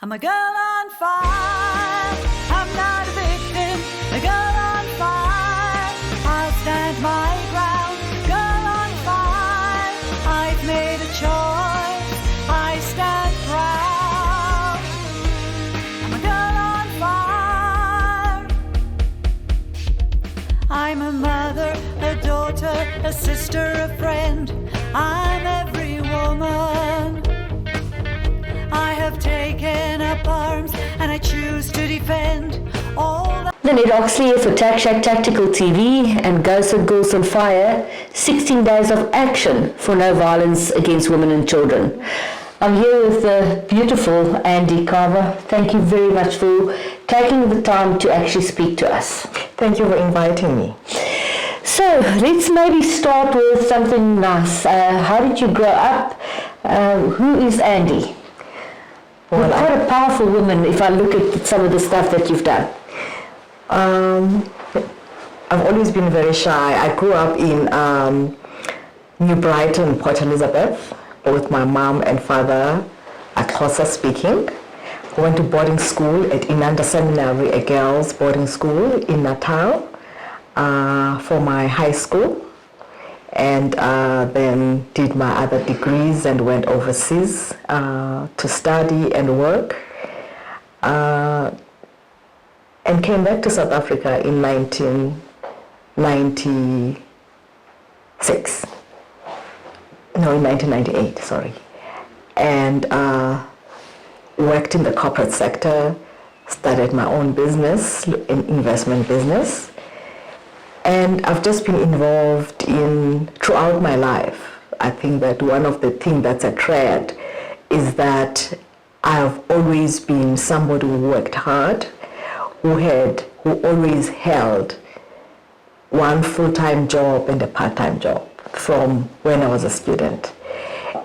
I'm a girl on fire, I'm not a victim. A girl on fire, I'll stand my ground. Girl on fire, I've made a choice, I stand proud. I'm a girl on fire. I'm a mother, a daughter, a sister, a friend. I'm every woman. I have taken up arms and I choose to defend all that. Ned Oxley for Tac Shack Tactical TV and Ghosted Girls on Fire, 16 days of action for no violence against women and children. I'm here with the beautiful Andy Kawa. Thank you very much for taking the time to actually speak to us. Thank you for inviting me. So let's maybe start with something nice. How did you grow up? Who is Andy? Well, you're quite a powerful woman if I look at some of the stuff that you've done. I've always been very shy. I grew up in New Brighton, Port Elizabeth. Both my mom and father are Xhosa speaking. I went to boarding school at Inanda Seminary, a girls' boarding school in Natal for my high school. And then did my other degrees and went overseas to study and work, and came back to South Africa in 1998, sorry, and worked in the corporate sector, started my own business, an investment business. And I've just been involved throughout my life. I think that one of the things that's a thread is that I've always been somebody who worked hard, who always held one full-time job and a part-time job from when I was a student.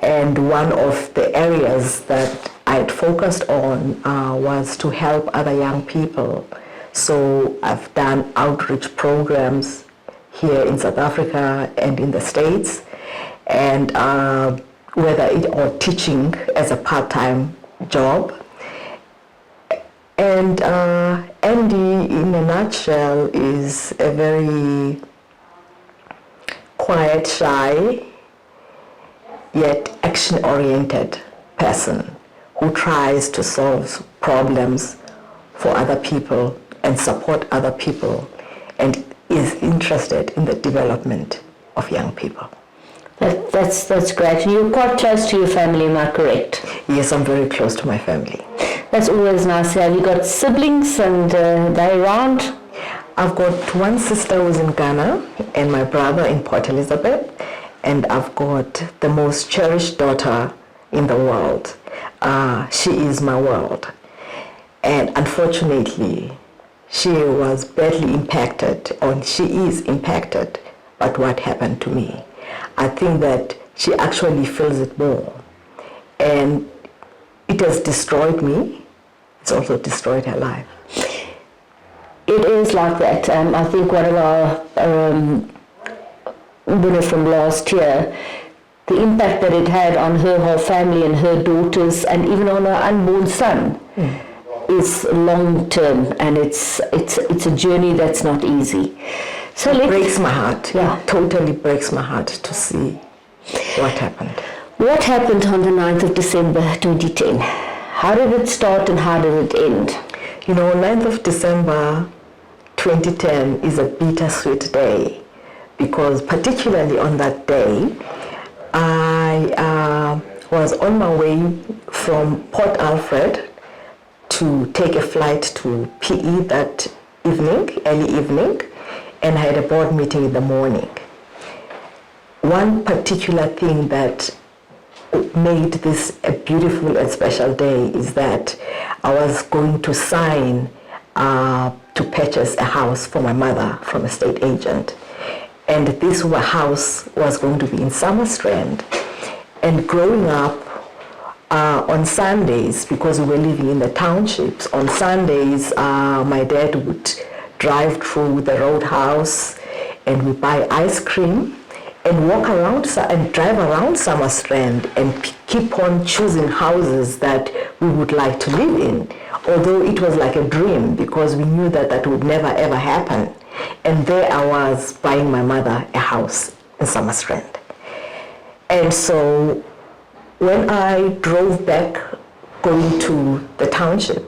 And one of the areas that I had focused on was to help other young people. So I've done outreach programs here in South Africa and in the States, and or teaching as a part-time job. And Andy, in a nutshell, is a very quiet, shy, yet action-oriented person who tries to solve problems for other people and support other people, and is interested in the development of young people. That's great. And you're quite close to your family, am I correct? Yes, I'm very close to my family. That's always nice. Have you got siblings and they around? I've got one sister who's in Ghana and my brother in Port Elizabeth, and I've got the most cherished daughter in the world. She is my world. And unfortunately, she was badly impacted, or she is impacted by what happened to me. I think that she actually feels it more. And it has destroyed me. It's also destroyed her life. It is like that. I think one of our winners from last year, the impact that it had on her whole family and her daughters and even on her unborn son is long term, and it's a journey that's not easy. So it breaks my heart. Yeah, it totally breaks my heart to see what happened. What happened on the 9th of December 2010? How did it start and how did it end? 9th of December 2010 is a bittersweet day, because particularly on that day, I was on my way from Port Alfred to take a flight to PE that evening, early evening, and I had a board meeting in the morning. One particular thing that made this a beautiful and special day is that I was going to sign to purchase a house for my mother from a estate agent. And this house was going to be in Summerstrand. And growing up on Sundays, because we were living in the townships, on Sundays my dad would drive through the roadhouse and we buy ice cream and walk around and drive around Summer Strand and keep on choosing houses that we would like to live in, although it was like a dream because we knew that that would never ever happen. And there I was buying my mother a house in Summer Strand. And so when I drove back going to the township,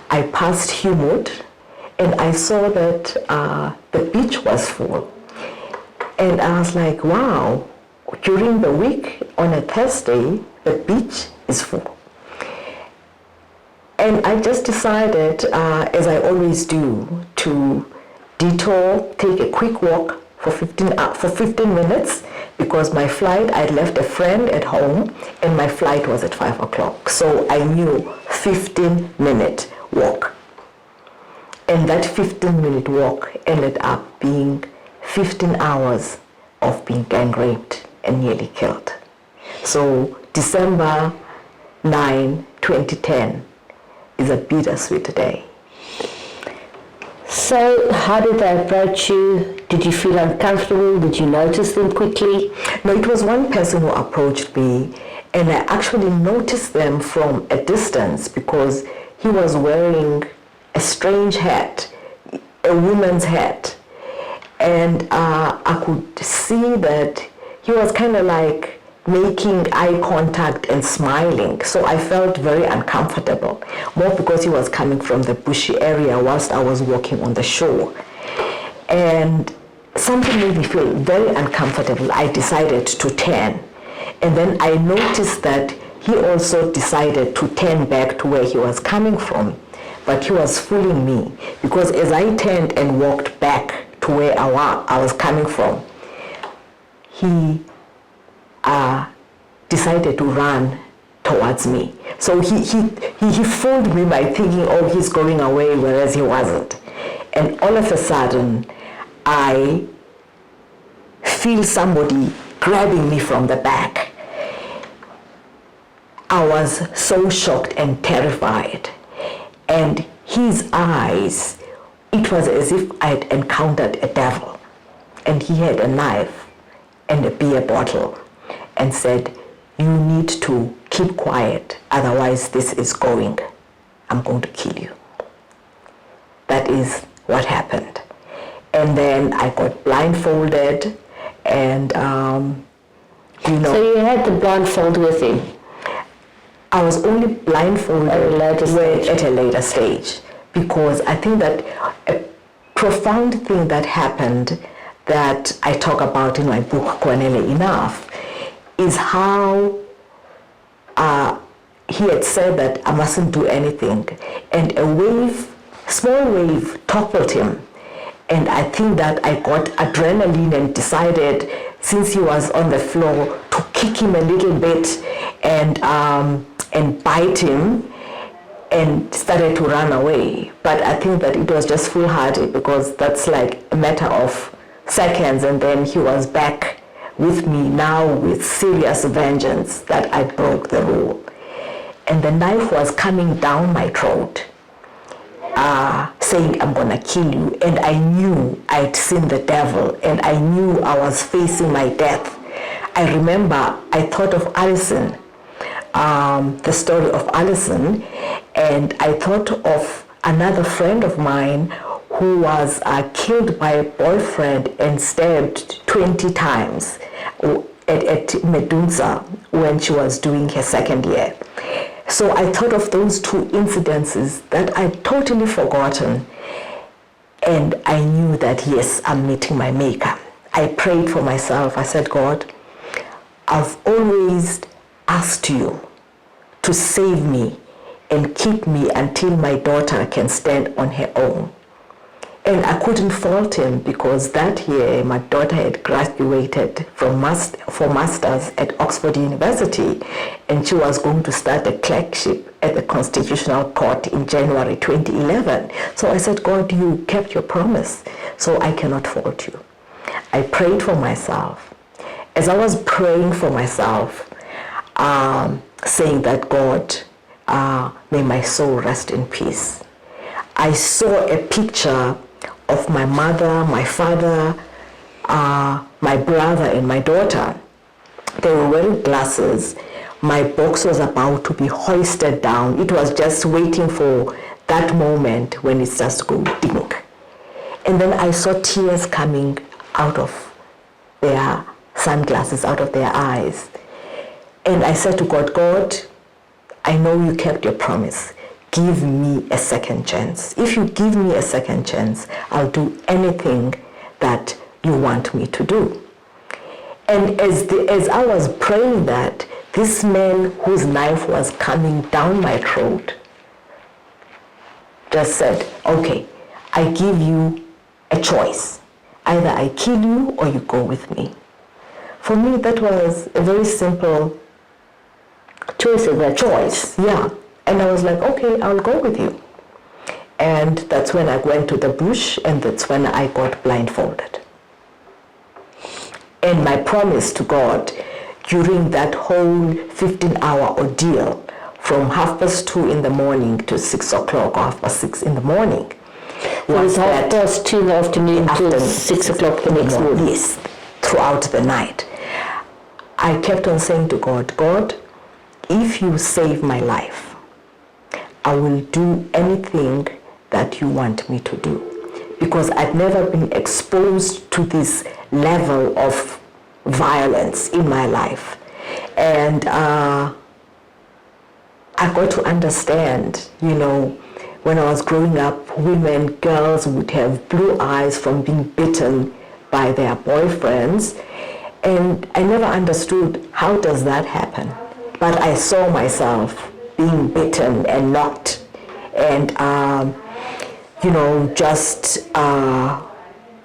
I passed Humewood and I saw that the beach was full. And I was like, wow, during the week on a Thursday, the beach is full. And I just decided, as I always do, to detour, take a quick walk for 15 minutes because my flight, I left a friend at home and my flight was at 5 o'clock. So I knew 15-minute walk. And that 15-minute walk ended up being 15 hours of being gang raped and nearly killed. So December 9, 2010 is a bittersweet day. So how did they approach you? Did you feel uncomfortable? Did you notice them quickly? No, it was one person who approached me, and I actually noticed them from a distance because he was wearing a strange hat, a woman's hat. And I could see that he was kind of like making eye contact and smiling. So I felt very uncomfortable, more because he was coming from the bushy area whilst I was walking on the shore. And something made me feel very uncomfortable. I decided to turn. And then I noticed that he also decided to turn back to where he was coming from. But he was fooling me because as I turned and walked back to where I was coming from, he decided to run towards me. So he fooled me by thinking, oh, he's going away, whereas he wasn't. And all of a sudden, I feel somebody grabbing me from the back. I was so shocked and terrified. And his eyes, it was as if I had encountered a devil. And he had a knife and a beer bottle and said, you need to keep quiet, otherwise this is going. I'm going to kill you. That is what happened. And then I got blindfolded and, So you had the blindfold with him? I was only blindfolded at a later stage because I think that a profound thing that happened that I talk about in my book, Kwanele Enough, is how he had said that I mustn't do anything. And a small wave toppled him. And I think that I got adrenaline and decided, since he was on the floor, to kick him a little bit and bite him and started to run away. But I think that it was just foolhardy because that's like a matter of seconds and then he was back with me now with serious vengeance that I broke the rule. And the knife was coming down my throat, saying, I'm gonna kill you. And I knew I'd seen the devil and I knew I was facing my death. I remember I thought of Alison, the story of Alison, and I thought of another friend of mine who was killed by a boyfriend and stabbed 20 times at Medunsa when she was doing her second year. So I thought of those two incidences that I'd totally forgotten. And I knew that, yes, I'm meeting my maker. I prayed for myself. I said, God, I've always asked you to save me and keep me until my daughter can stand on her own. And I couldn't fault him because that year my daughter had graduated for masters at Oxford University and she was going to start a clerkship at the Constitutional Court in January 2011. So I said, God, you kept your promise, so I cannot fault you. I prayed for myself. As I was praying for myself, saying that, God, may my soul rest in peace, I saw a picture of my mother, my father, my brother and my daughter, they were wearing glasses. My box was about to be hoisted down. It was just waiting for that moment when it starts to go ding. And then I saw tears coming out of their sunglasses, out of their eyes. And I said to God, God, I know you kept your promise. Give me a second chance. If you give me a second chance, I'll do anything that you want me to do. And as I was praying that, this man whose knife was coming down my throat just said, okay, I give you a choice. Either I kill you or you go with me. For me, that was a very simple choice, yeah. And I was like, okay, I'll go with you. And that's when I went to the bush, and that's when I got blindfolded. And my promise to God during that whole 15-hour ordeal from 2:30 in the morning to 6 o'clock or 6:30 in the morning was that 2:30 in the afternoon till 6 o'clock the next morning. Yes, throughout the night. I kept on saying to God, God, if you save my life, I will do anything that you want me to do. Because I'd never been exposed to this level of violence in my life. And I got to understand, when I was growing up, women, girls would have blue eyes from being bitten by their boyfriends. And I never understood, how does that happen? But I saw myself being bitten and knocked and, just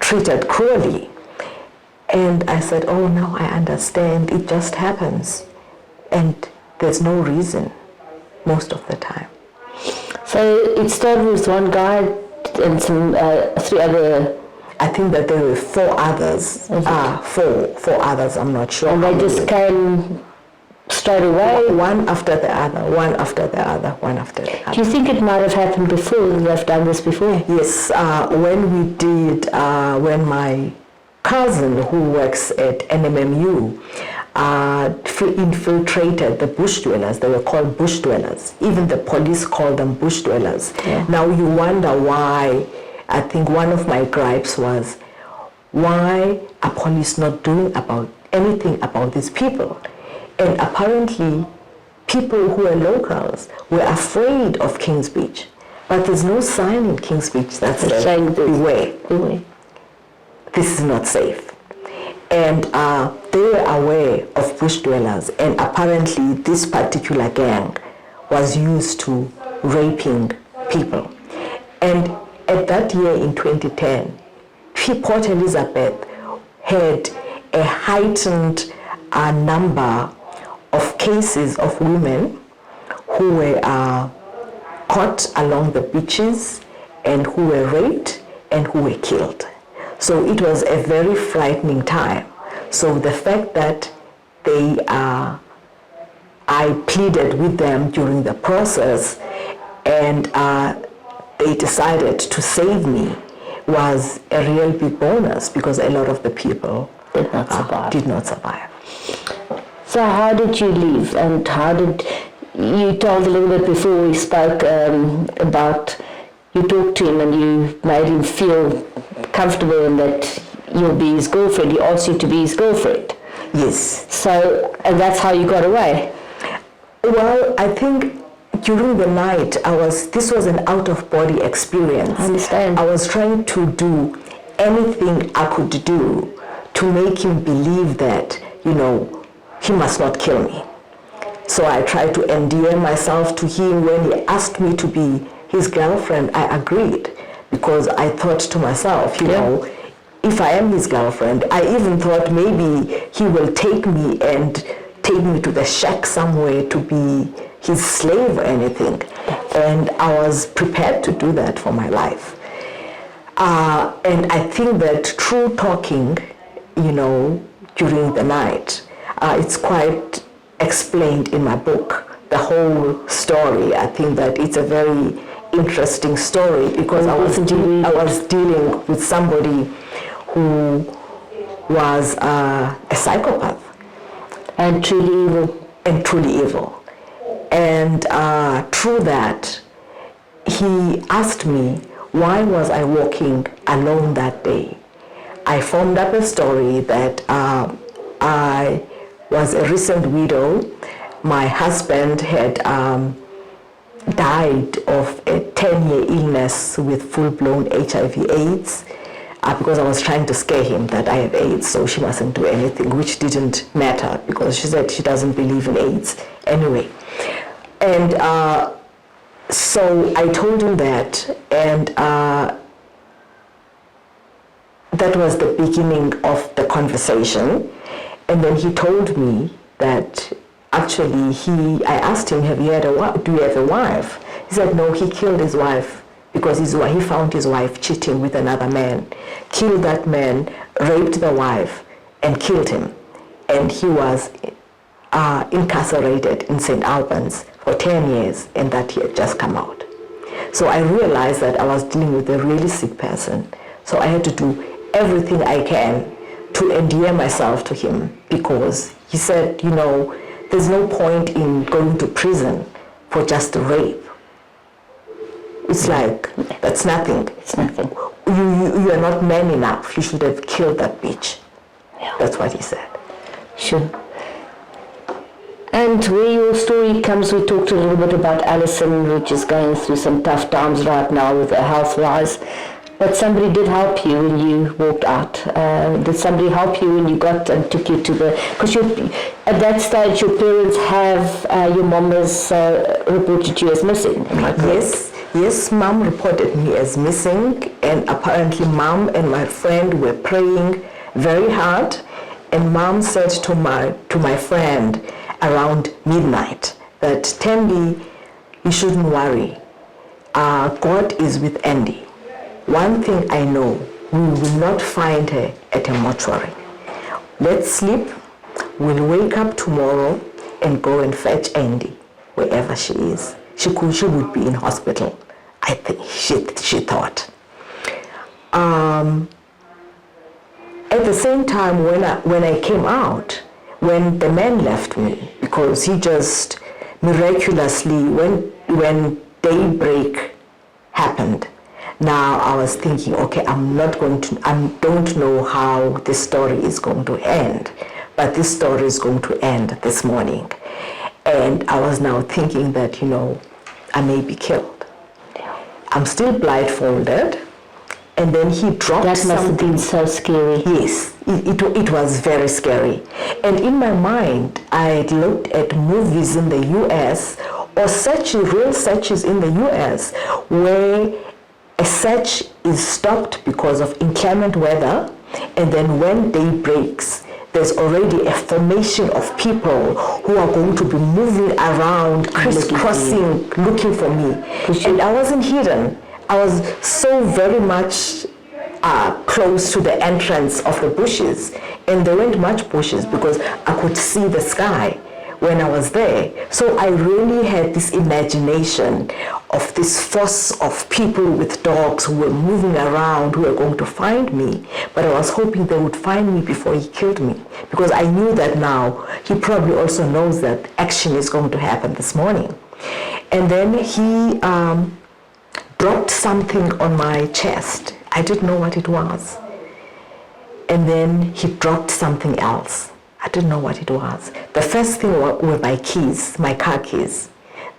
treated cruelly. And I said, oh, now I understand. It just happens. And there's no reason most of the time. So it started with one guy and some 3 other... I think that there were 4 others. Four others, I'm not sure. And they just came straight away? One after the other, one after the other, one after the other. Do you think it might have happened before? They've done this before? Yes, when my cousin who works at NMMU infiltrated the bush dwellers. They were called bush dwellers. Even the police called them bush dwellers. Yeah. Now you wonder why. I think one of my gripes was, why are police not doing anything about these people? And apparently people who are locals were afraid of King's Beach. But there's no sign in King's Beach that says, beware. This is not safe. And they were aware of bush dwellers, and apparently this particular gang was used to raping people. And at that year in 2010, Port Elizabeth had a heightened number of cases of women who were caught along the beaches and who were raped and who were killed. So it was a very frightening time. So the fact that I pleaded with them during the process and they decided to save me was a real big bonus, because a lot of the people did not survive. So how did you leave, and how did you told a little bit before we spoke about you talked to him and you made him feel comfortable in that you'll be his girlfriend. He asked you to be his girlfriend. Yes. So, and that's how you got away? Well, I think during the night, this was an out-of-body experience. I understand. I was trying to do anything I could do to make him believe that, he must not kill me. So I tried to endear myself to him. When he asked me to be his girlfriend, I agreed, because I thought to myself, if I am his girlfriend, I even thought maybe he will take me to the shack somewhere to be his slave or anything. And I was prepared to do that for my life. And I think that through talking, during the night, it's quite explained in my book, the whole story. I think that it's a very interesting story, because I was dealing with somebody who was a psychopath. And truly evil. And truly evil. And through that, he asked me, why was I walking alone that day? I formed up a story that I was a recent widow. My husband had died of a 10-year illness with full-blown HIV/AIDS because I was trying to scare him that I have AIDS, so she mustn't do anything, which didn't matter because she said she doesn't believe in AIDS anyway. And so I told him that, and that was the beginning of the conversation. And then he told me that actually I asked him, do you have a wife? He said, no, he killed his wife because he found his wife cheating with another man, killed that man, raped the wife, and killed him. And he was incarcerated in St. Albans for 10 years, and that he had just come out. So I realized that I was dealing with a really sick person. So I had to do everything I can to endear myself to him, because he said, there's no point in going to prison for just a rape. It's like, that's nothing. It's nothing. You are not man enough. You should have killed that bitch. Yeah. That's what he said. Sure. And where your story comes, we talked a little bit about Alison, which is going through some tough times right now with her health-wise. But somebody did help you when you walked out. Did somebody help you when you got and took you to the... Because at that stage, your parents have, your mom has reported you as missing. Am I correct? Yes, mom reported me as missing, and apparently mom and my friend were praying very hard, and mom said to my friend around midnight that, Tembi, you shouldn't worry. God is with Andy. One thing I know, we will not find her at a mortuary. Let's sleep, we'll wake up tomorrow and go and fetch Andy wherever she is. She would be in hospital, I think, she thought. At the same time, when I came out, when the man left me, because he just miraculously, when daybreak happened, now I was thinking, okay, I don't know how this story is going to end, but this story is going to end this morning. And I was now thinking that, I may be killed. I'm still blindfolded, and then he dropped something. That must have been so scary. Yes, it was very scary. And in my mind, I looked at movies in the US, or real searches in the US, where a search is stopped because of inclement weather, and then when day breaks, there's already a formation of people who are going to be moving around, crisscrossing, looking for me. And I wasn't hidden. I was so very much close to the entrance of the bushes, and there weren't much bushes because I could see the sky when I was there. So I really had this imagination of this force of people with dogs who were moving around, who were going to find me, but I was hoping they would find me before he killed me, because I knew that now he probably also knows that action is going to happen this morning. And then he dropped something on my chest. I didn't know what it was. And then he dropped something else. I didn't know what it was. The first thing were my keys, my car keys,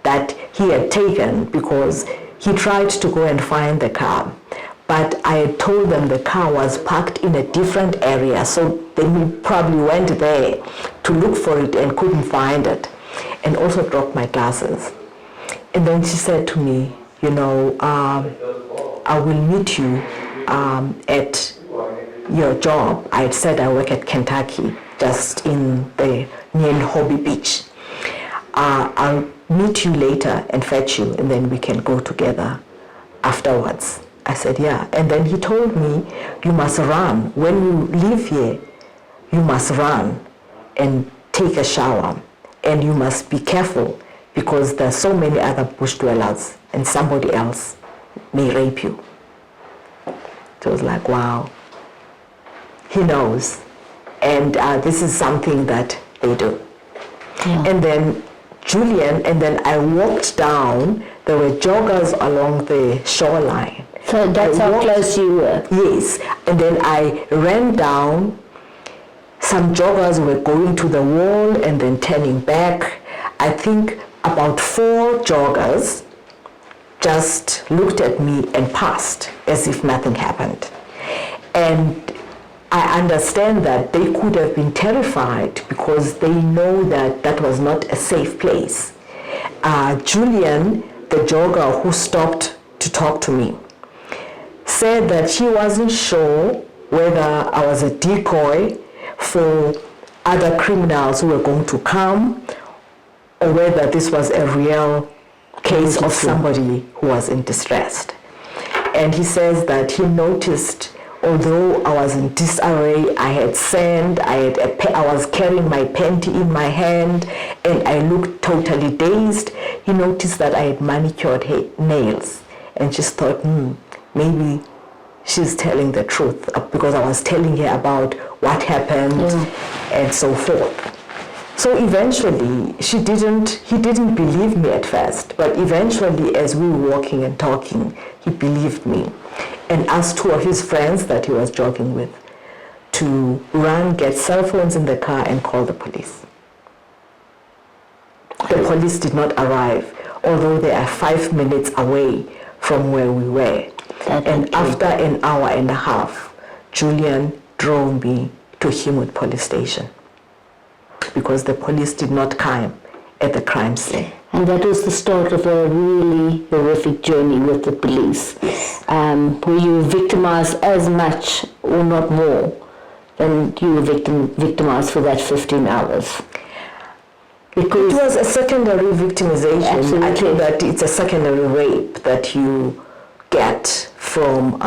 that he had taken because he tried to go and find the car. But I had told them the car was parked in a different area, so they probably went there to look for it and couldn't find it, and also dropped my glasses. And then she said to me, I will meet you at your job. I had said I work at Kentucky, just near Hobby Beach. I'll meet you later and fetch you, and then we can go together afterwards. I said, yeah. And then he told me, you must run. When you leave here, you must run and take a shower. And you must be careful because there are so many other bush dwellers and somebody else may rape you. So it was like, wow. He knows. And this is something that they do. Yeah. And then Julian, and then I walked down, there were joggers along the shoreline. So that's how close you were? Yes, and then I ran down, some joggers were going to the wall and then turning back. I think about 4 joggers just looked at me and passed as if nothing happened. And I understand that they could have been terrified because they know that that was not a safe place. Julian, the jogger who stopped to talk to me, said that he wasn't sure whether I was a decoy for other criminals who were going to come, or whether this was a real case of somebody who was in distress. And he says that he noticed, although I was in disarray, I had sand, I was carrying my panty in my hand, and I looked totally dazed. He noticed that I had manicured nails, and just thought, maybe she's telling the truth, because I was telling her about what happened and so forth. So eventually, he didn't believe me at first, but eventually as we were walking and talking, he believed me and asked 2 of his friends that he was jogging with to run, get cell phones in the car and call the police. The police did not arrive, although they are 5 minutes away from where we were. And after an hour and a half, Julian drove me to Himwood police station because the police did not come at the crime scene. And that was the start of a really horrific journey with the police. Were you victimized as much or not more than you were victimized for that 15 hours? Because it was a secondary victimization. Absolutely. I think that it's a secondary rape that you get from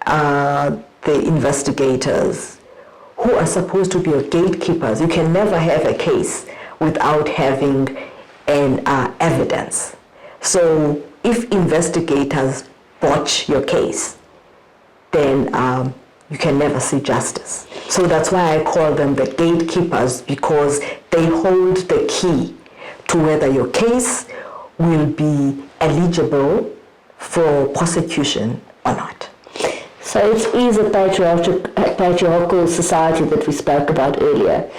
the investigators who are supposed to be your gatekeepers. You can never have a case without having an evidence. So if investigators botch your case, then you can never see justice. So that's why I call them the gatekeepers, because they hold the key to whether your case will be eligible for prosecution or not. so it is a patriarchal society that we spoke about earlier.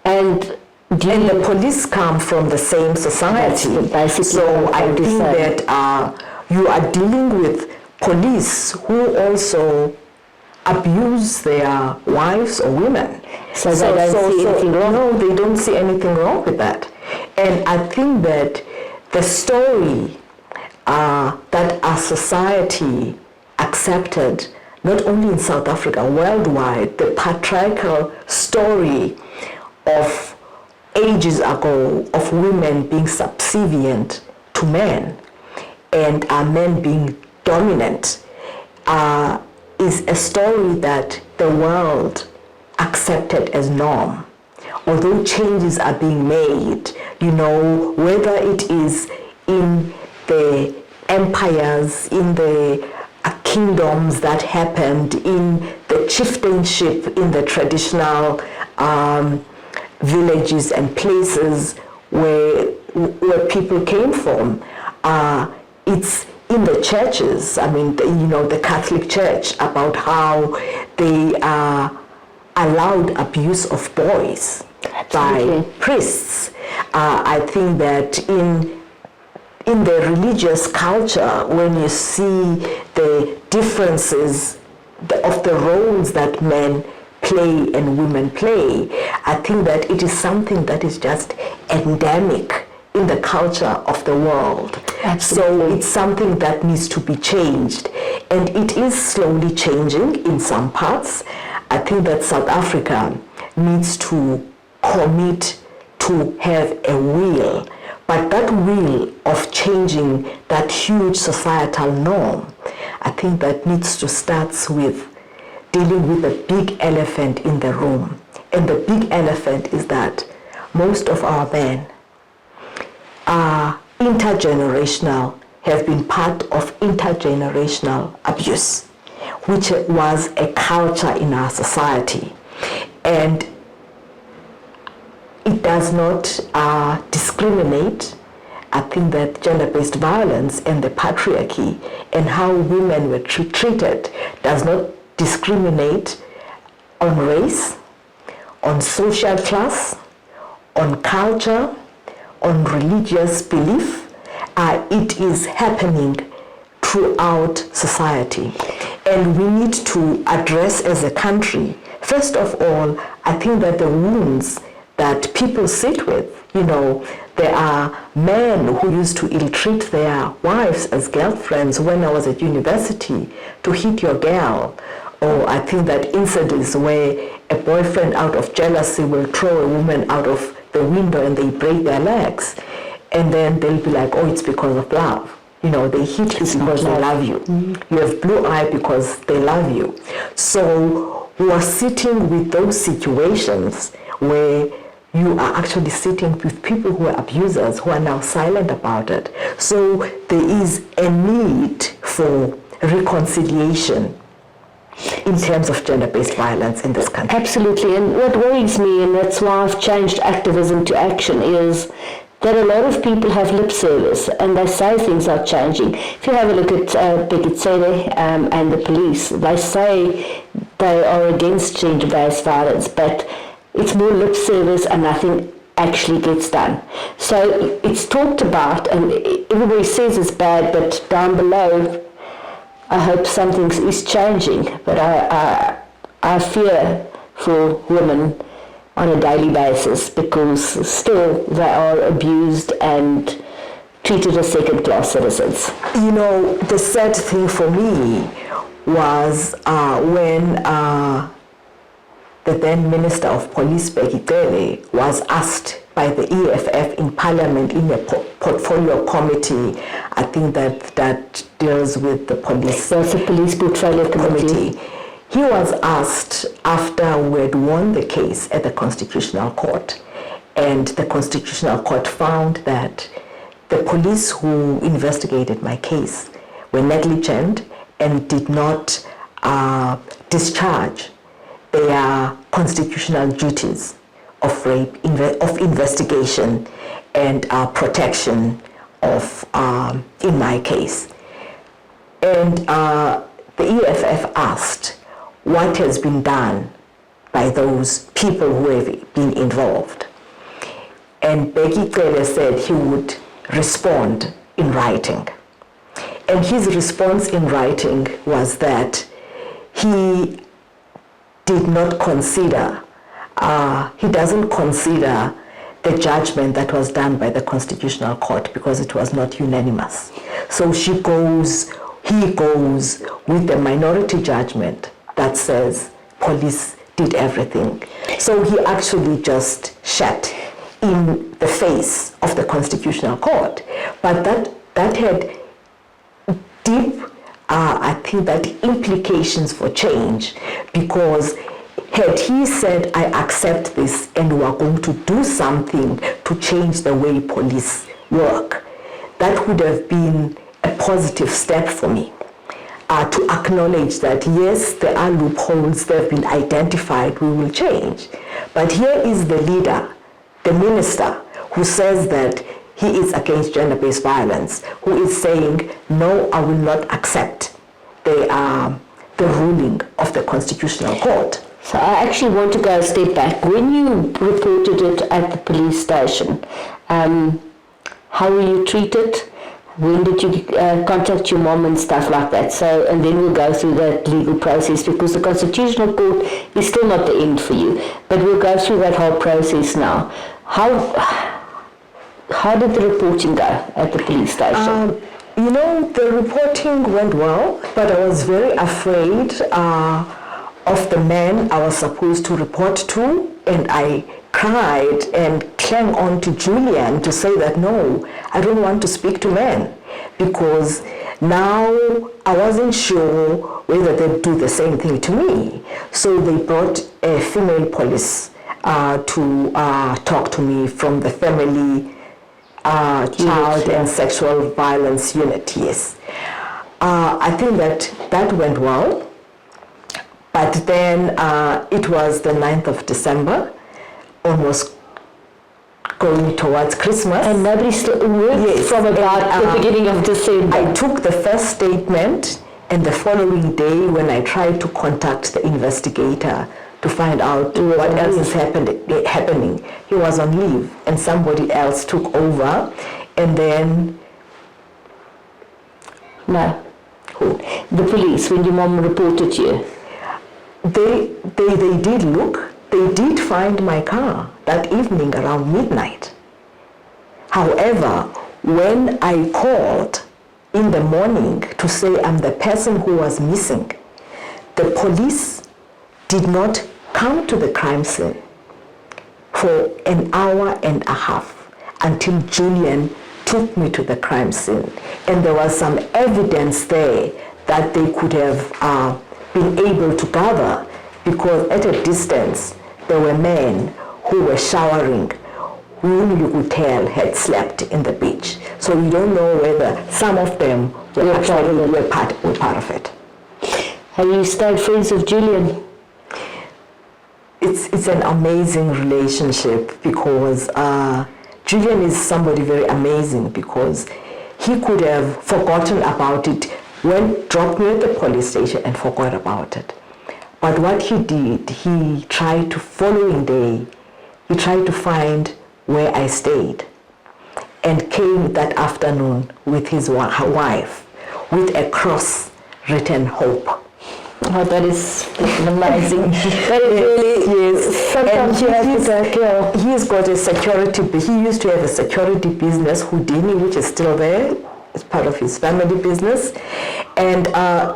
And the police come from the same society. Basically so I think that you are dealing with police who also abuse their wives or women. So they don't see anything wrong? No, they don't see anything wrong with that. And I think that the story that our society accepted, not only in South Africa, worldwide, the patriarchal story of ages ago of women being subservient to men and men being dominant is a story that the world accepted as norm. Although changes are being made, whether it is in the empires, in the kingdoms that happened, in the chieftainship, in the traditional villages and places where people came from. It's in the churches, the Catholic Church, about how they allowed abuse of boys by priests. I think that in the religious culture, when you see the differences of the roles that men play and women play, I think that it is something that is just endemic in the culture of the world. Absolutely. So it's something that needs to be changed. And it is slowly changing in some parts. I think that South Africa needs to commit to have a will. But that will of changing that huge societal norm, I think that needs to start with dealing with the big elephant in the room. And the big elephant is that most of our men are intergenerational, have been part of intergenerational abuse, which was a culture in our society. And it does not discriminate. I think that gender-based violence and the patriarchy and how women were treated does not discriminate on race, on social class, on culture, on religious belief. It is happening throughout society. And we need to address as a country, first of all, I think that the wounds that people sit with, there are men who used to ill-treat their wives as girlfriends when I was at university, to hit your girl. Or I think that incidents where a boyfriend out of jealousy will throw a woman out of the window and they break their legs. And then they'll be like, oh, it's because of love. They hit you because they love you. You have blue eye because they love you. So we are sitting with those situations where you are actually sitting with people who are abusers who are now silent about it. So there is a need for reconciliation in terms of gender-based violence in this country. Absolutely, and what worries me, and that's why I've changed activism to action, is that a lot of people have lip service and they say things are changing. If you have a look at Gqeberha and the police, they say they are against gender-based violence, but it's more lip service and nothing actually gets done. So it's talked about and everybody says it's bad, but down below I hope something is changing. But I fear for women on a daily basis because still they are abused and treated as second-class citizens. The sad thing for me was when the then Minister of Police, Gqeberha, was asked by the EFF in Parliament in a portfolio committee, I think that deals with the police. That's a police portfolio committee. He was asked after we had won the case at the Constitutional Court, and the Constitutional Court found that the police who investigated my case were negligent and did not discharge their constitutional duties of rape, of investigation and protection of, in my case. And the EFF asked what has been done by those people who have been involved. And Gqeberha said he would respond in writing. And his response in writing was that he did not consider, he doesn't consider the judgment that was done by the Constitutional Court because it was not unanimous. So he goes with the minority judgment that says police did everything. So he actually just shat in the face of the Constitutional Court. But that had deep, I think that implications for change, because had he said, I accept this and we are going to do something to change the way police work, that would have been a positive step for me. To acknowledge that yes, there are loopholes that have been identified, we will change. But here is the leader, the minister, who says that he is against gender-based violence, who is saying, no, I will not accept the ruling of the Constitutional Court. So I actually want to go a step back. When you reported it at the police station, how were you treated? When did you contact your mom and stuff like that? So, and then we'll go through that legal process, because the Constitutional Court is still not the end for you. But we'll go through that whole process now. How did the reporting go at the police station? The reporting went well, but I was very afraid of the man I was supposed to report to, and I cried and clung on to Julian to say that no, I don't want to speak to men, because now I wasn't sure whether they'd do the same thing to me. So they brought a female police to talk to me from the family child and sexual violence unit, yes. I think that went well, But then it was the 9th of December, almost going towards Christmas. And nobody worked from about the beginning of December. I took the first statement, and the following day when I tried to contact the investigator to find out what else is happening, he was on leave and somebody else took over. And then... No. Who? The police, when your mom reported you. They did look. They did find my car that evening around midnight. However, when I called in the morning to say I'm the person who was missing, the police did not come to the crime scene for an hour and a half until Julian took me to the crime scene. And there was some evidence there that they could have been able to gather, because at a distance there were men who were showering, whom you could tell had slept in the beach. So you don't know whether some of them were part of it. Have you stayed friends with Julian? It's an amazing relationship, because Julian is somebody very amazing, because he could have forgotten about it, dropped me at the police station and forgot about it. But what he did, he tried to, following day, he tried to find where I stayed, and came that afternoon with his wife with a cross written hope. Oh, that is amazing. That is really, yes. Sometimes you have to take care. He's got a security, he used to have a security business, Houdini, which is still there. It's part of his family business. And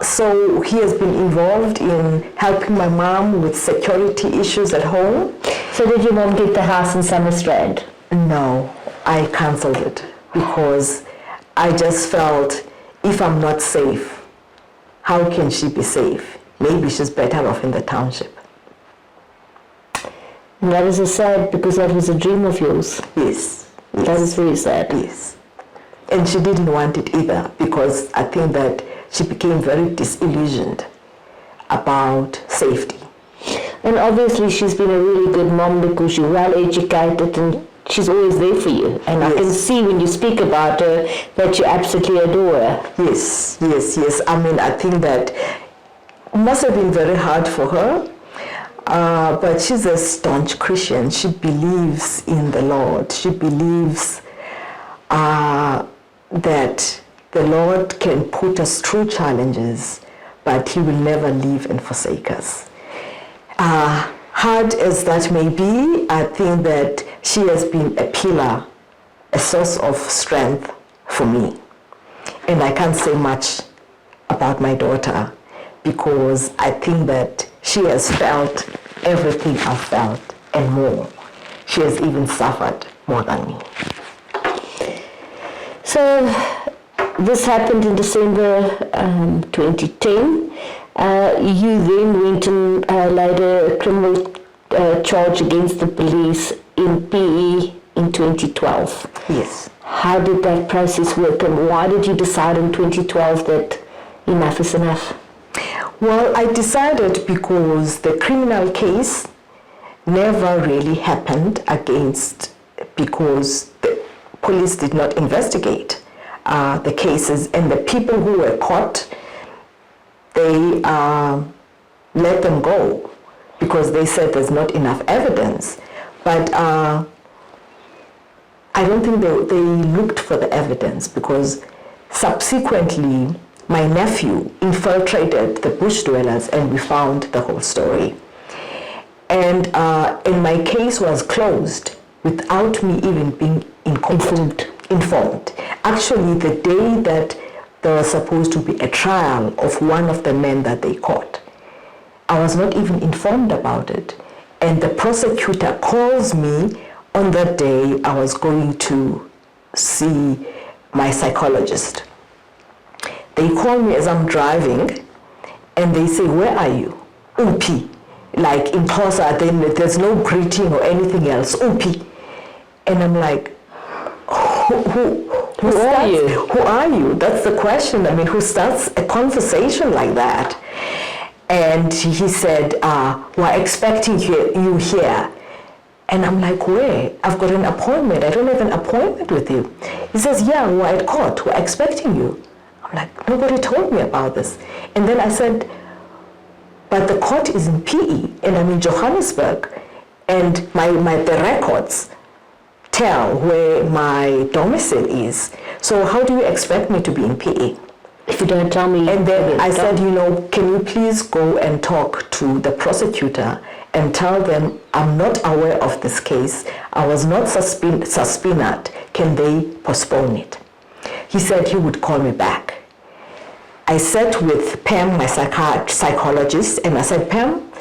so he has been involved in helping my mom with security issues at home. So did your mom get the house in Summerstrand? No, I cancelled it, because I just felt, if I'm not safe, how can she be safe? Maybe she's better off in the township. And that is a sad, because that was a dream of yours. Yes. That is very sad. Yes. And she didn't want it either, because I think that she became very disillusioned about safety. And obviously she's been a really good mom, because you're well educated and she's always there for you. And yes. I can see when you speak about her that you absolutely adore her. Yes, yes, yes. I mean, I think that it must have been very hard for her, but she's a staunch Christian. She believes in the Lord. She believes that the Lord can put us through challenges, but He will never leave and forsake us. Hard as that may be, I think that she has been a pillar, a source of strength for me. And I can't say much about my daughter, because I think that she has felt everything I've felt and more. She has even suffered more than me. So this happened in December 2010. You then went and laid a criminal charge against the police in PE in 2012. Yes. How did that process work, and why did you decide in 2012 that enough is enough? Well, I decided because the criminal case never really happened because the police did not investigate the cases, and the people who were caught, they let them go because they said there's not enough evidence. But I don't think they looked for the evidence, because subsequently my nephew infiltrated the bush dwellers and we found the whole story. And my case was closed without me even being informed. Actually, the day that there was supposed to be a trial of one of the men that they caught, I was not even informed about it. And the prosecutor calls me on that day. I was going to see my psychologist. They call me as I'm driving and they say, "Where are you?" Umpi. Like in Xhosa, then there's no greeting or anything else. Umpi. And I'm like, who are you? Who are you? That's the question. I mean, who starts a conversation like that? And he said, we're expecting you here. And I'm like, where? I've got an appointment. I don't have an appointment with you. He says, yeah, we're at court. We're expecting you. I'm like, nobody told me about this. And then I said, but the court is in PE, and I'm in Johannesburg, and the records tell where my domicile is. So how do you expect me to be in PE? If you don't tell me. And then I said, can you please go and talk to the prosecutor and tell them I'm not aware of this case. I was not subpoenaed. Can they postpone it? He said he would call me back. I sat with Pam, my psychologist, and I said, Pam,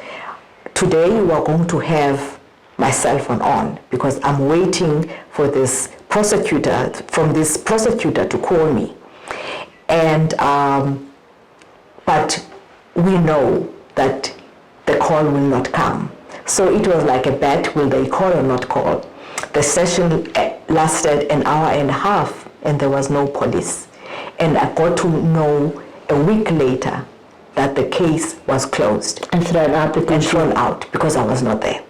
today we are going to have my cell phone on because I'm waiting for this prosecutor to call me. And but we know that the call will not come. So it was like a bet, will they call or not call? The session lasted an hour and a half and there was no police. And I got to know a week later that the case was closed. And thrown out because I was not there.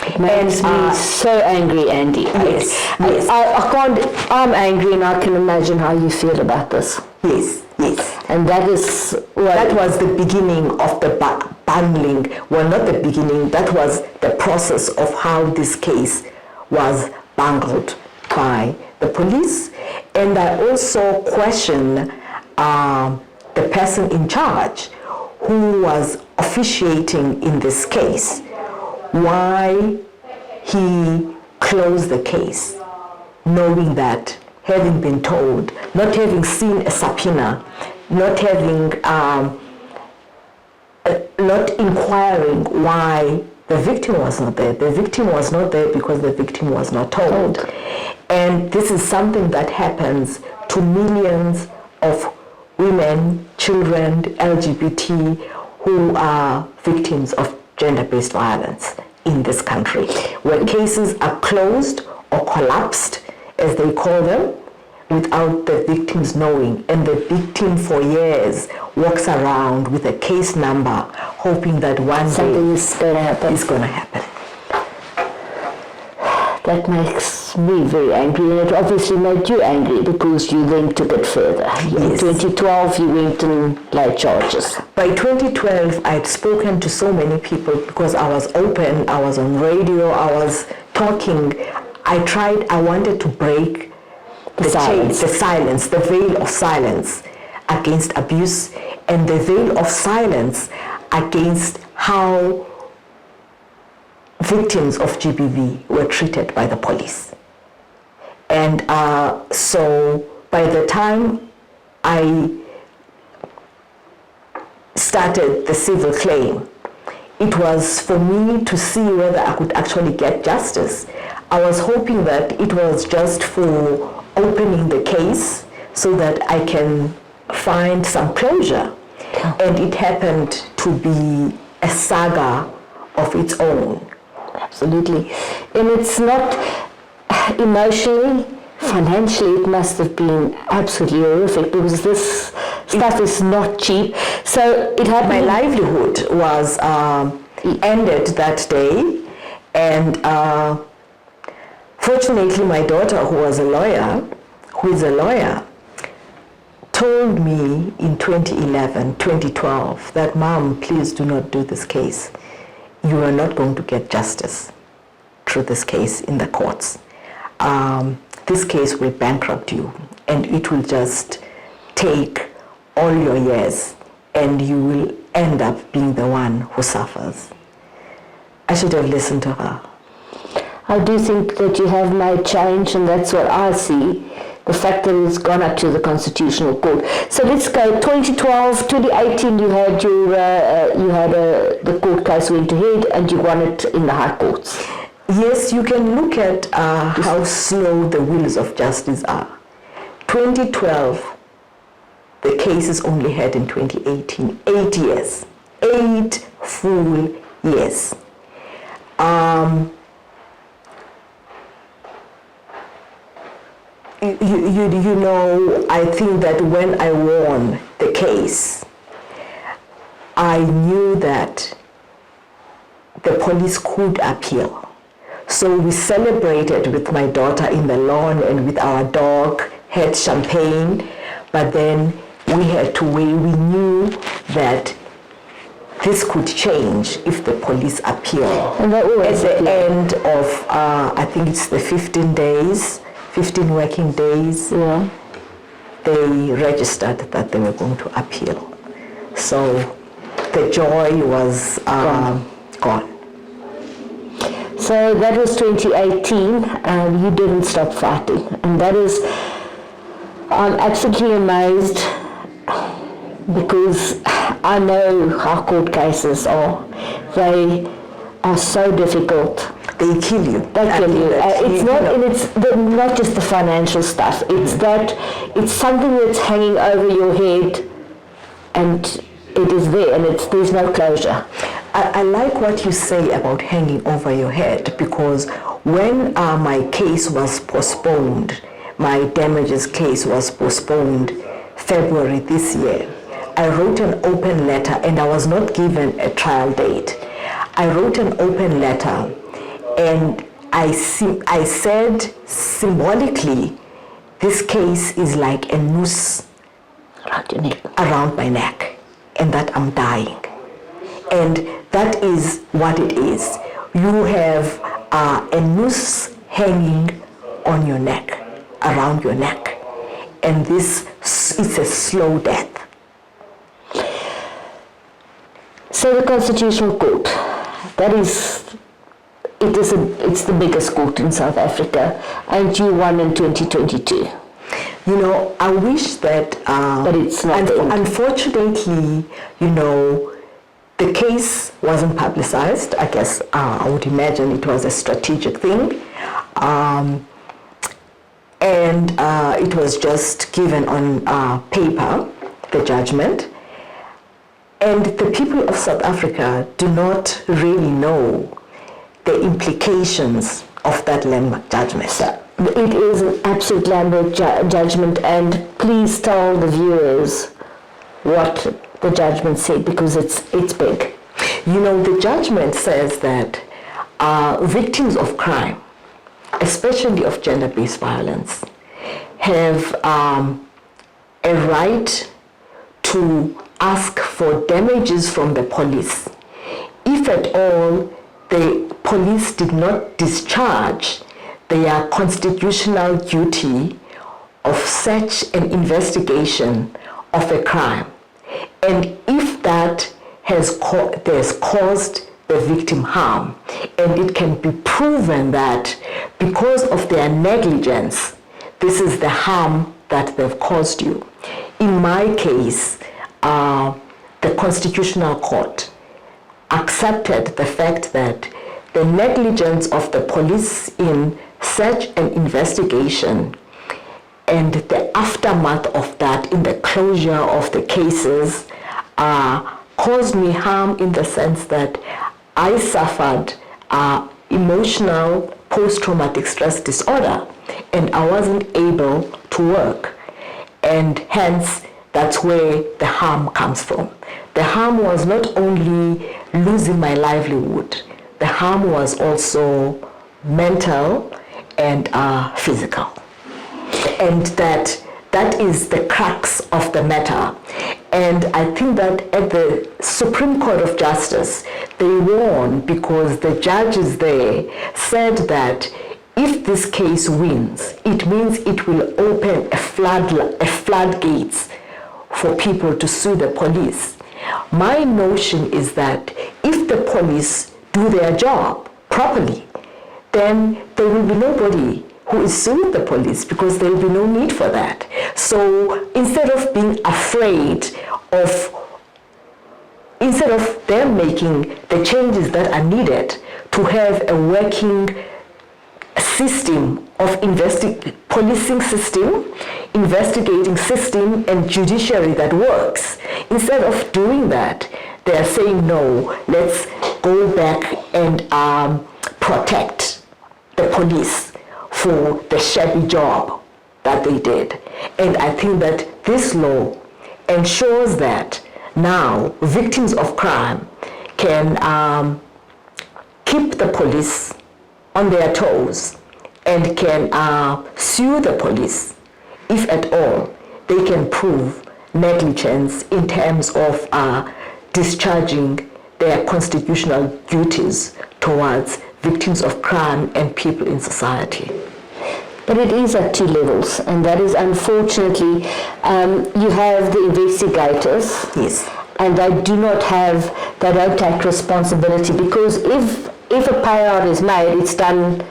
It makes me so angry, Andy. Yes. I'm angry and I can imagine how you feel about this. Yes. And that is that was the beginning of the bundling. Well, not the beginning, that was the process of how this case was bungled by the police. And I also question the person in charge who was officiating in this case, why he closed the case, knowing that, having been told, not having seen a subpoena, not having, not inquiring why the victim was not there. The victim was not there because the victim was not told. And this is something that happens to millions of women, children, LGBT, who are victims of gender-based violence in this country, where cases are closed or collapsed, as they call them, without the victims knowing, and the victim for years walks around with a case number, hoping that one something day is going to happen. That makes me very angry, and it obviously made you angry because you then took it further. Yes. In 2012, you went and laid charges. By 2012, I had spoken to so many people because I was open, I was on radio, I was talking. I wanted to break the silence, the veil of silence against abuse, and the veil of silence against how victims of GBV were treated by the police. And so by the time I started the civil claim, it was for me to see whether I could actually get justice. I was hoping that it was just for opening the case so that I can find some closure. And it happened to be a saga of its own. Absolutely. And it's not emotionally, financially, it must have been absolutely horrific because this stuff is not cheap. So it happened. My livelihood was ended that day, and fortunately my daughter, who is a lawyer, told me in 2011, 2012 that, Mom, please do not do this case. You are not going to get justice through this case in the courts. This case will bankrupt you, and it will just take all your years, and you will end up being the one who suffers. I should have listened to her. I do think that you have made change, and that's what I see. The fact that it's gone up to the Constitutional Court. So let's go. 2012, 2018, you had the court case went ahead, and you won it in the High Courts. Yes, you can look at how slow the wheels of justice are. 2012, the case is only heard in 2018. 8 years. 8 full years. You know, I think that when I won the case, I knew that the police could appeal. So we celebrated with my daughter in the lawn and with our dog, had champagne, but then we had to wait. We knew that this could change if the police appeal. And that always at the end of, I think it's the 15 working days, yeah. they registered that they were going to appeal. So the joy was gone. So that was 2018, and you didn't stop fighting. And that is, I'm absolutely amazed, because I know how court cases are. They are so difficult. They kill you. They kill you. It's not, and it's not just the financial stuff. It's that it's something that's hanging over your head, and it is there, and there's no closure. I like what you say about hanging over your head, because when my case was postponed, my damages case was postponed February this year, I wrote an open letter, and I was not given a trial date. I wrote an open letter, and I said symbolically, this case is like a noose around my neck, and that I'm dying. And that is what it is. You have a noose hanging on your neck, around your neck, and this is a slow death. So the Constitutional Court, it's the biggest court in South Africa, and you won in 2022. You know, I wish that, but it's not. Unfortunately, you know, the case wasn't publicized. I guess I would imagine it was a strategic thing. And it was just given on paper, the judgment. And the people of South Africa do not really know the implications of that landmark judgment. It is an absolute landmark judgment, and please tell the viewers what the judgment said, because it's big. You know, the judgment says that victims of crime, especially of gender-based violence, have a right to ask for damages from the police if at all the police did not discharge their constitutional duty of such an investigation of a crime, and if that has caused the victim harm, and it can be proven that because of their negligence, this is the harm that they've caused you. In my case, the Constitutional Court accepted the fact that the negligence of the police in such an investigation and the aftermath of that in the closure of the cases caused me harm, in the sense that I suffered emotional post-traumatic stress disorder, and I wasn't able to work, and hence that's where the harm comes from. The harm was not only losing my livelihood, the harm was also mental and physical. And that is the crux of the matter. And I think that at the Supreme Court of Justice, they won because the judges there said that if this case wins, it means it will open a floodgates for people to sue the police. My notion is that if the police do their job properly, then there will be nobody who is suing the police, because there will be no need for that. So instead of being afraid instead of them making the changes that are needed to have a working system of policing system, investigating system, and judiciary that works, instead of doing that, they are saying, no, let's go back and protect the police for the shabby job that they did. And I think that this law ensures that now victims of crime can keep the police on their toes and can sue the police if at all they can prove negligence in terms of discharging their constitutional duties towards victims of crime and people in society. But it is at two levels, and that is unfortunately, you have the investigators, Yes. and they don't take responsibility, because if a payout is made, it's done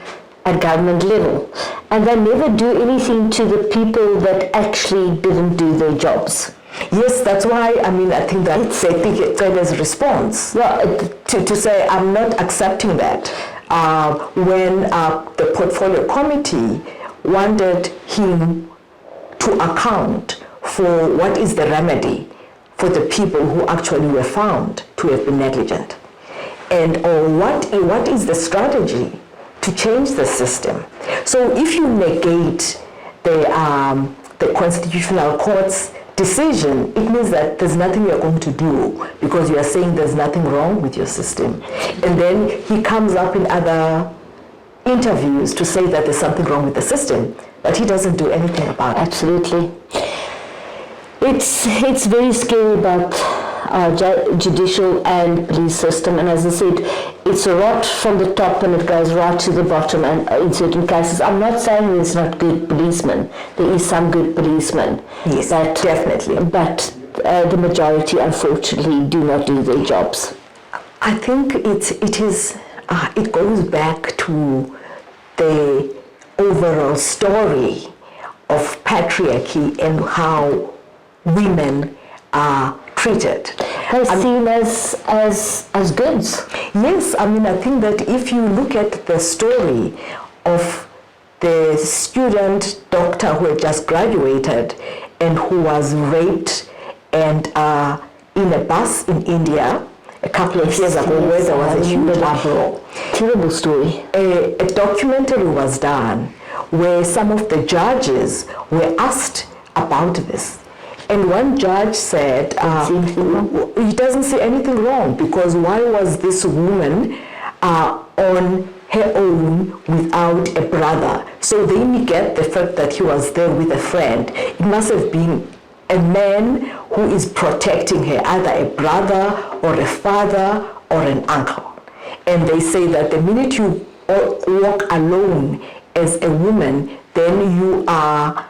at government level, and they never do anything to the people that actually didn't do their jobs. Yes, that's why, I think that's Gqeberha's response to say, I'm not accepting that. When the portfolio committee wanted him to account for what is the remedy for the people who actually were found to have been negligent, and what is the strategy to change the system. So if you negate the Constitutional Court's decision, it means that there's nothing you're going to do, because you are saying there's nothing wrong with your system. And then he comes up in other interviews to say that there's something wrong with the system, but he doesn't do anything about it. Absolutely. It's very scary about our judicial and police system, and as I said, it's a rot from the top and it goes right to the bottom, and in certain cases, I'm not saying there's not good policemen, there is some good policemen. Yes, definitely. But the majority, unfortunately, do not do their jobs. I think it goes back to the overall story of patriarchy and how women are treated. They're seen as goods. Yes, I think that if you look at the story of the student doctor who had just graduated and who was raped and in a bus in India a couple of years ago, where there was a huge uproar. Terrible story. A documentary was done where some of the judges were asked about this. And one judge said he doesn't see anything wrong, because why was this woman on her own without a brother? So they negate the fact that he was there with a friend. It must have been a man who is protecting her, either a brother or a father or an uncle. And they say that the minute you walk alone as a woman, then you are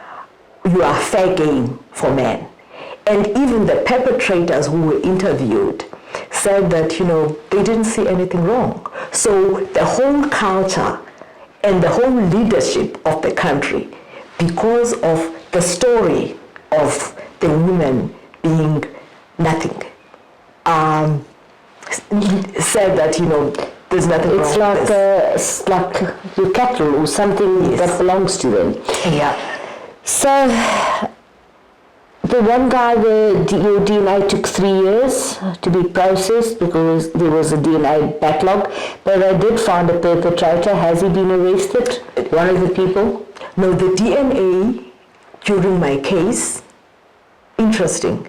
fair game for men. And even the perpetrators who were interviewed said that, they didn't see anything wrong. So the whole culture and the whole leadership of the country, because of the story of the women being nothing, said that, there's nothing wrong with this. It's like your cattle or something that belongs to them. Yeah. So, the one guy, your DNA took 3 years to be processed because there was a DNA backlog, but they did find a perpetrator. Has he been arrested? One of the people? No, the DNA during my case, interesting.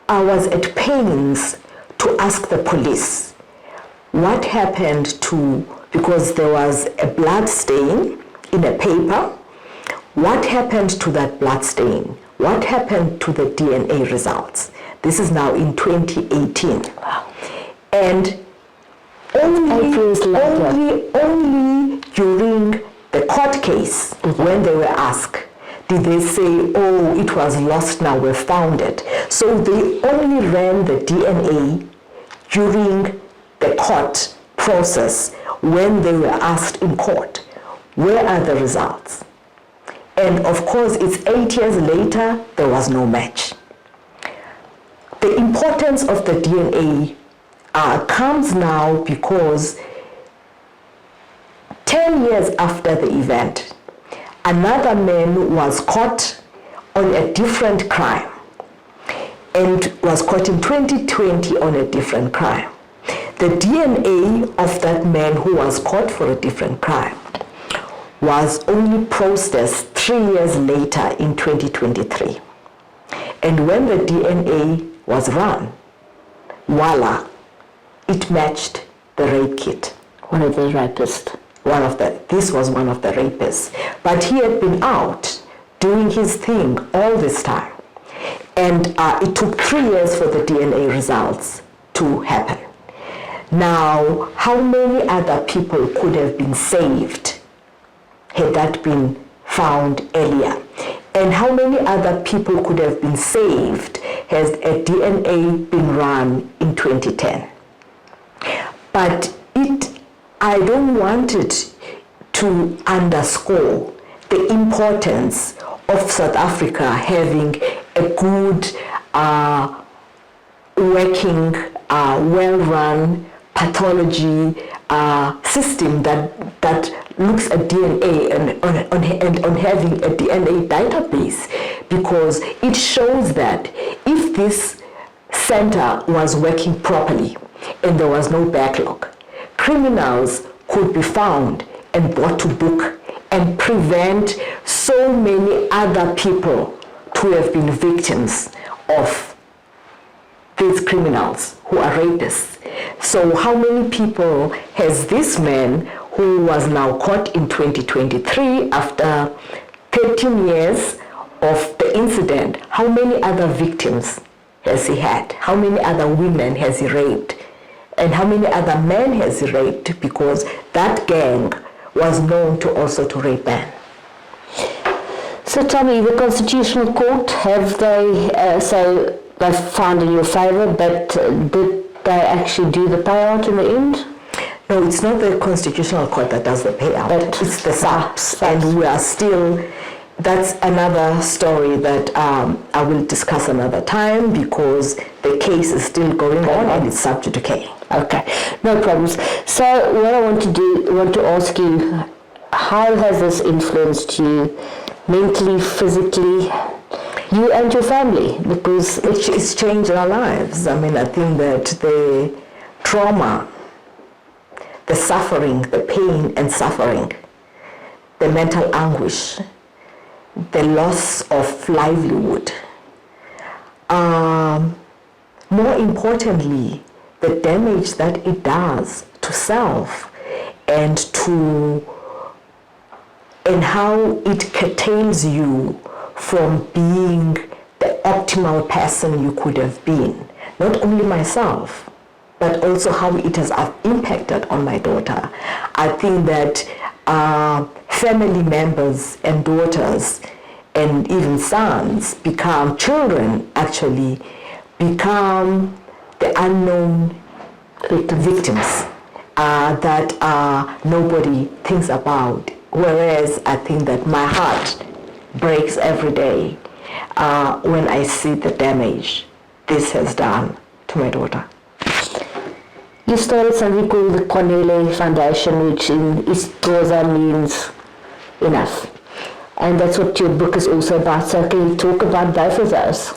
I was at pains to ask the police what happened because there was a blood stain in a paper. What happened to that blood stain? What happened to the DNA results? This is now in 2018. Wow. And only during the court case, when they were asked, did they say, oh, it was lost, now we've found it. So they only ran the DNA during the court process when they were asked in court, where are the results? And of course, it's 8 years later, there was no match. The importance of the DNA comes now because 10 years after the event, another man was caught on a different crime and was caught in 2020 on a different crime. The DNA of that man who was caught for a different crime was only processed 3 years later in 2023. And when the DNA was run, voila, it matched the rape kit. One of the rapists. This was one of the rapists. But he had been out doing his thing all this time. And it took 3 years for the DNA results to happen. Now, how many other people could have been saved had that been found earlier? And how many other people could have been saved has a DNA been run in 2010? But I don't want it to underscore the importance of South Africa having a good, working, well-run pathology system that looks at DNA and on having a DNA database, because it shows that if this center was working properly and there was no backlog, criminals could be found and brought to book and prevent so many other people to have been victims of these criminals who are rapists. So how many people has this man, who was now caught in 2023 after 13 years of the incident, how many other victims has he had? How many other women has he raped? And how many other men has he raped? Because that gang was known to also to rape men. So tell me, the Constitutional Court, have they, so they found in your favor, but did they actually do the payout in the end? No, it's not the Constitutional Court that does the payout. But it's the SAPS. And we are still, that's another story that I will discuss another time, because the case is still going on and it's subject to K. Okay, no problems. So what I want to ask you, how has this influenced you mentally, physically, you and your family? Because it's changed our lives. I mean, I think that the trauma, the suffering, the pain and suffering, the mental anguish, the loss of livelihood, more importantly, the damage that it does to self and how it curtails you from being the optimal person you could have been. Not only myself, but also how it has impacted on my daughter. I think that family members and daughters and even sons children actually become the unknown victims that nobody thinks about. Whereas I think that my heart breaks every day when I see the damage this has done to my daughter. You started something called the Kwanele Foundation, which in isiXhosa means enough. And that's what your book is also about. So can you talk about both of those?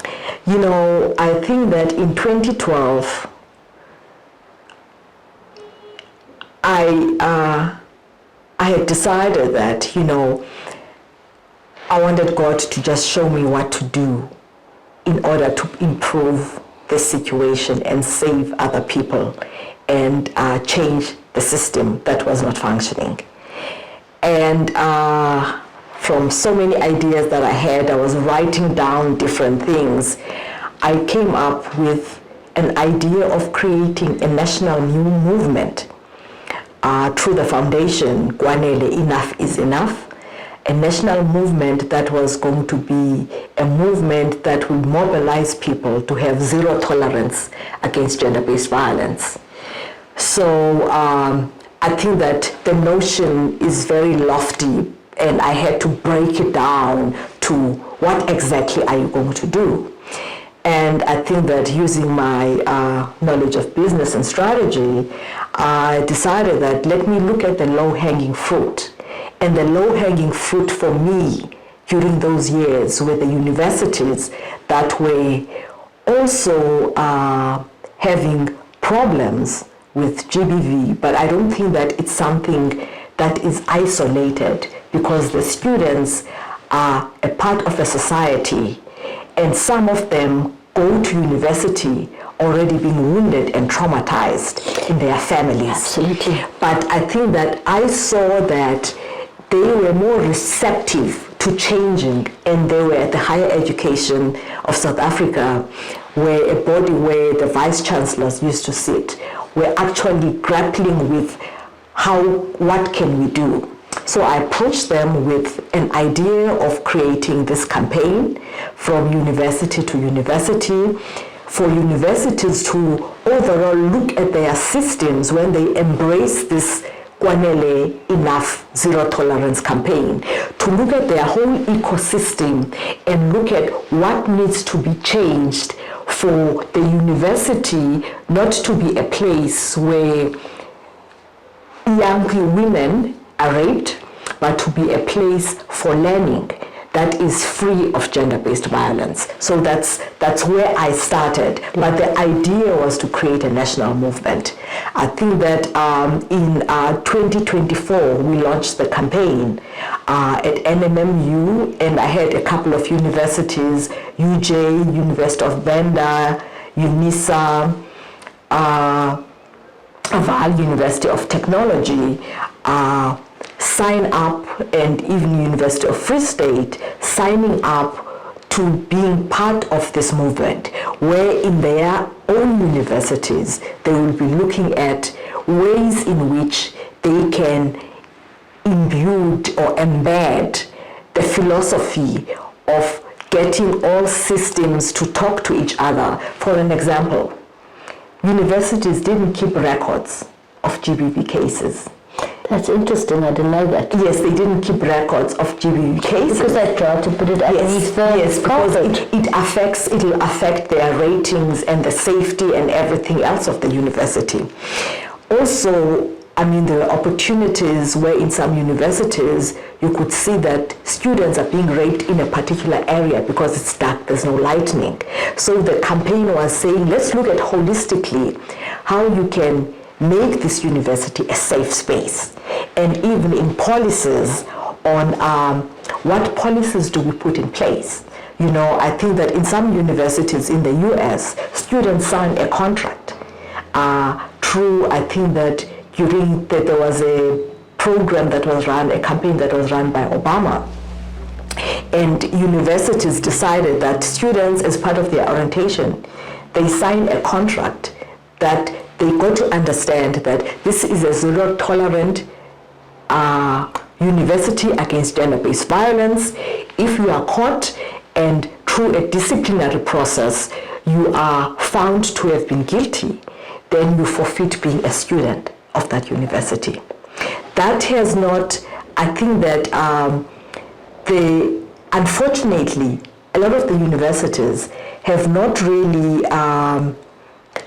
You know, I think that in 2012, I had decided that, I wanted God to just show me what to do in order to improve the situation and save other people and change the system that was not functioning. And from so many ideas that I had, I was writing down different things. I came up with an idea of creating a national new movement through the foundation, Kwanele, Enough is Enough, a national movement that was going to be a movement that would mobilize people to have zero tolerance against gender-based violence. So I think that the notion is very lofty, and I had to break it down to what exactly are you going to do. And I think that using my knowledge of business and strategy, I decided that let me look at the low-hanging fruit. And the low-hanging fruit for me during those years were the universities that were also having problems with GBV, but I don't think that it's something that is isolated, because the students are a part of a society, and some of them go to university already being wounded and traumatized in their families. Absolutely. But I think that I saw that they were more receptive to changing, and they were at the higher education of South Africa, where a body where the vice chancellors used to sit, were actually grappling with what can we do. So I approached them with an idea of creating this campaign from university to university, for universities to overall look at their systems when they embrace this Kwanele Enough Zero Tolerance campaign, to look at their whole ecosystem and look at what needs to be changed for the university not to be a place where young women are raped, but to be a place for learning that is free of gender-based violence. So that's where I started. But the idea was to create a national movement. I think that in 2024, we launched the campaign at NMMU, and I had a couple of universities, UJ, University of Venda, UNISA, Val University of Technology, sign up, and even University of Free State signing up to being part of this movement, where in their own universities they will be looking at ways in which they can imbue or embed the philosophy of getting all systems to talk to each other. For an example, universities didn't keep records of GBV cases. That's interesting, I didn't know that. Yes, they didn't keep records of GBV cases. Because they tried to put it underneath yes, because carpet. it will affect their ratings and the safety and everything else of the university. Also, I mean, there are opportunities where in some universities you could see that students are being raped in a particular area because it's dark, there's no lighting. So the campaign was saying, let's look at holistically how you can make this university a safe space. And even in policies on what policies do we put in place. You know, I think that in some universities in the US, students sign a contract. True, I think that there was a program that was run, a campaign that was run by Obama. And universities decided that students, as part of their orientation, they sign a contract that they got to understand that this is a zero tolerant university against gender-based violence. If you are caught and through a disciplinary process you are found to have been guilty, then you forfeit being a student of that university. That has not, I think that unfortunately, a lot of the universities have not really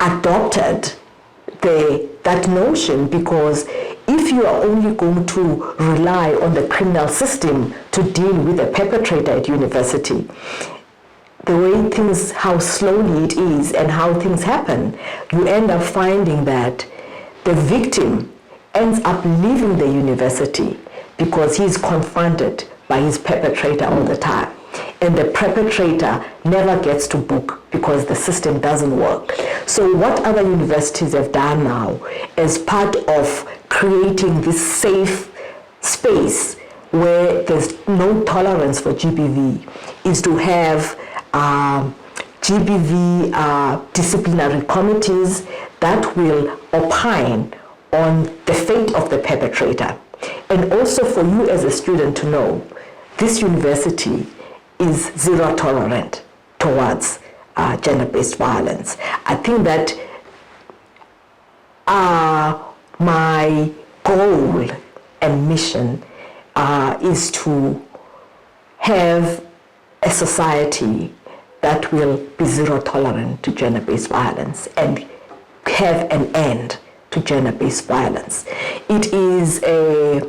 adopted that notion, because if you are only going to rely on the criminal system to deal with a perpetrator at university, the way things, how slowly it is and how things happen, you end up finding that the victim ends up leaving the university because he's confronted by his perpetrator all the time. And the perpetrator never gets to book because the system doesn't work. So what other universities have done now as part of creating this safe space where there's no tolerance for GBV is to have GBV disciplinary committees that will opine on the fate of the perpetrator. And also for you as a student to know, this university is zero tolerant towards gender-based violence. I think that my goal and mission is to have a society that will be zero tolerant to gender-based violence and have an end to gender-based violence. It is a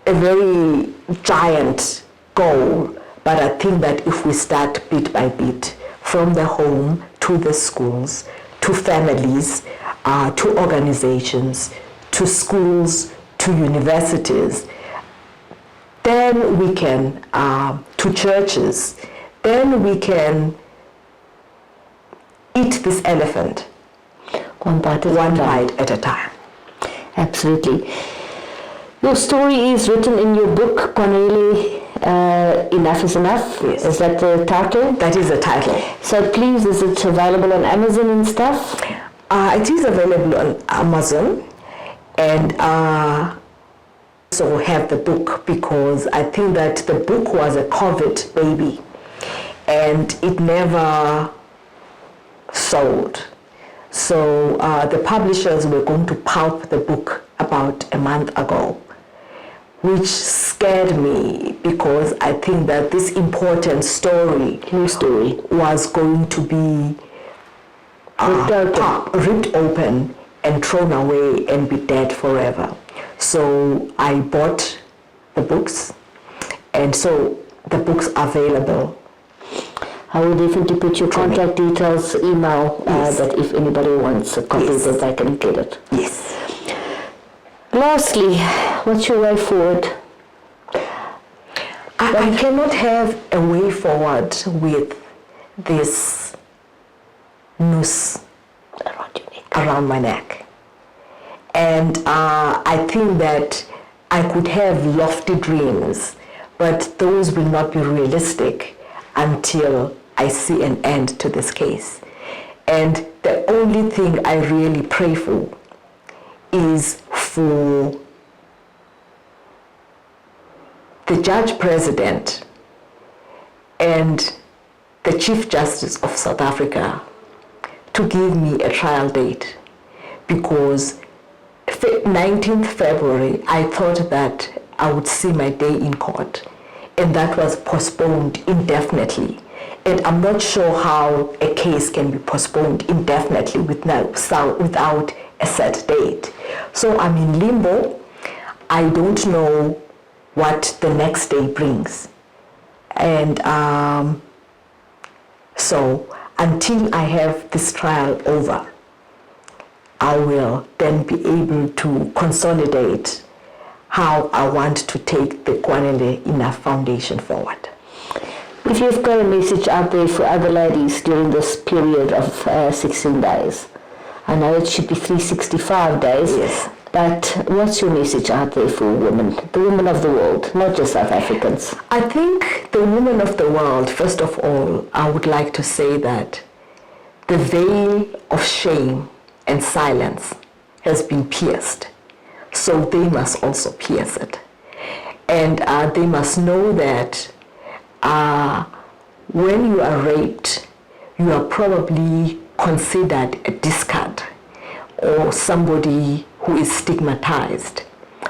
very giant goal, but I think that if we start bit by bit, from the home to the schools, to families, to organizations, to schools, to universities, then we can, to churches, then we can eat this elephant One bite at a time. Absolutely. Your story is written in your book, Cornelie, Enough is Enough. Yes. Is that the title? That is the title. So please, is it available on Amazon and stuff? It is available on Amazon, and so have the book, because I think that the book was a COVID baby, and it never sold. So the publishers were going to pulp the book about a month ago, which scared me, because I think that this important story was going to be ripped open and thrown away and be dead forever. So I bought the books, and so the books are available. I will definitely put your contact details, email, that if anybody wants a copy, that they can get it. Yes. Lastly, what's your way forward? I cannot have a way forward with this noose around my neck. And I think that I could have lofty dreams, but those will not be realistic until I see an end to this case. And the only thing I really pray for is for the Judge President and the Chief Justice of South Africa to give me a trial date, because 19th February I thought that I would see my day in court, and that was postponed indefinitely. And I'm not sure how a case can be postponed indefinitely without a set date. So I'm in limbo. I don't know what the next day brings. And so until I have this trial over, I will then be able to consolidate how I want to take the Cornelie Enough Foundation forward. If you've got a message out there for other ladies during this period of 16 days, I know it should be 365 days, yes, but what's your message out there for women, the women of the world, not just South Africans? I think the women of the world, first of all, I would like to say that the veil of shame and silence has been pierced, so they must also pierce it. And they must know that when you are raped, you are probably considered a discard or somebody who is stigmatized.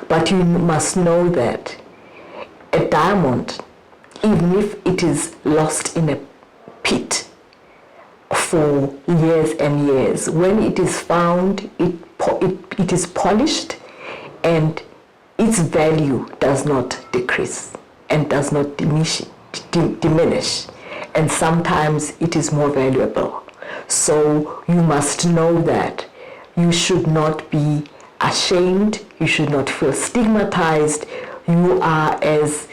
But you must know that a diamond, even if it is lost in a pit for years and years, when it is found, it is polished, and its value does not decrease and does not diminish, and sometimes it is more valuable. So you must know that you should not be ashamed, you should not feel stigmatized. You are as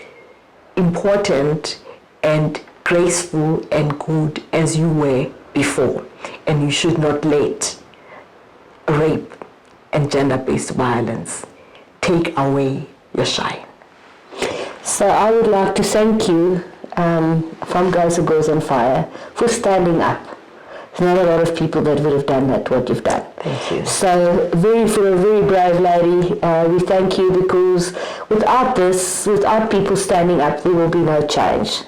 important and graceful and good as you were before, and you should not let rape and gender-based violence take away your shine. So I would like to thank you from Girls Who Goes on Fire for standing up. There's not a lot of people that would have done that, what you've done. Thank you. So for a very brave lady, we thank you, because without this, without people standing up, there will be no change.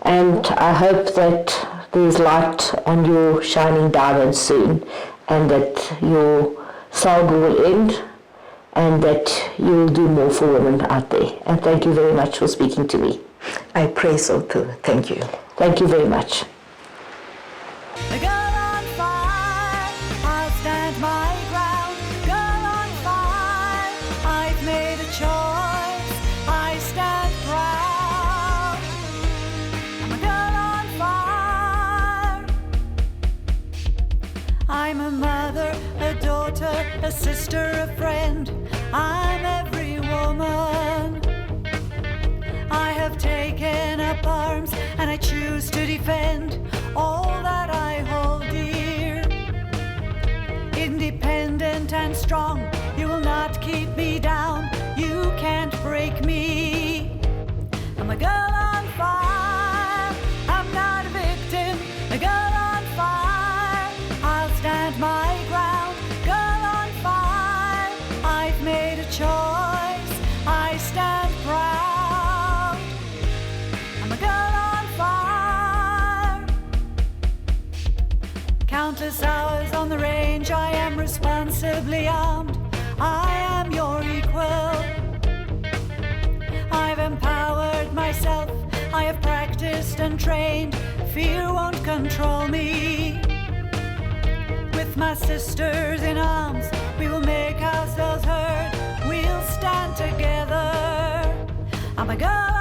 And I hope that there's light on your shining diamond soon, and that your saga will end, and that you will do more for women out there. And thank you very much for speaking to me. I pray so too. Thank you. Thank you very much. The girl on fire, I'll stand my ground. Girl on fire, I've made a choice. I stand proud. I'm a girl on fire. I'm a mother, a daughter, a sister, a friend. I'm every woman. I have taken up arms and I choose to defend all that I hold dear. responsibly armed. I am your equal. I've empowered myself, I have practiced and trained. Fear won't control me. With my sisters in arms, we will make ourselves heard. We'll stand together. I'm a girl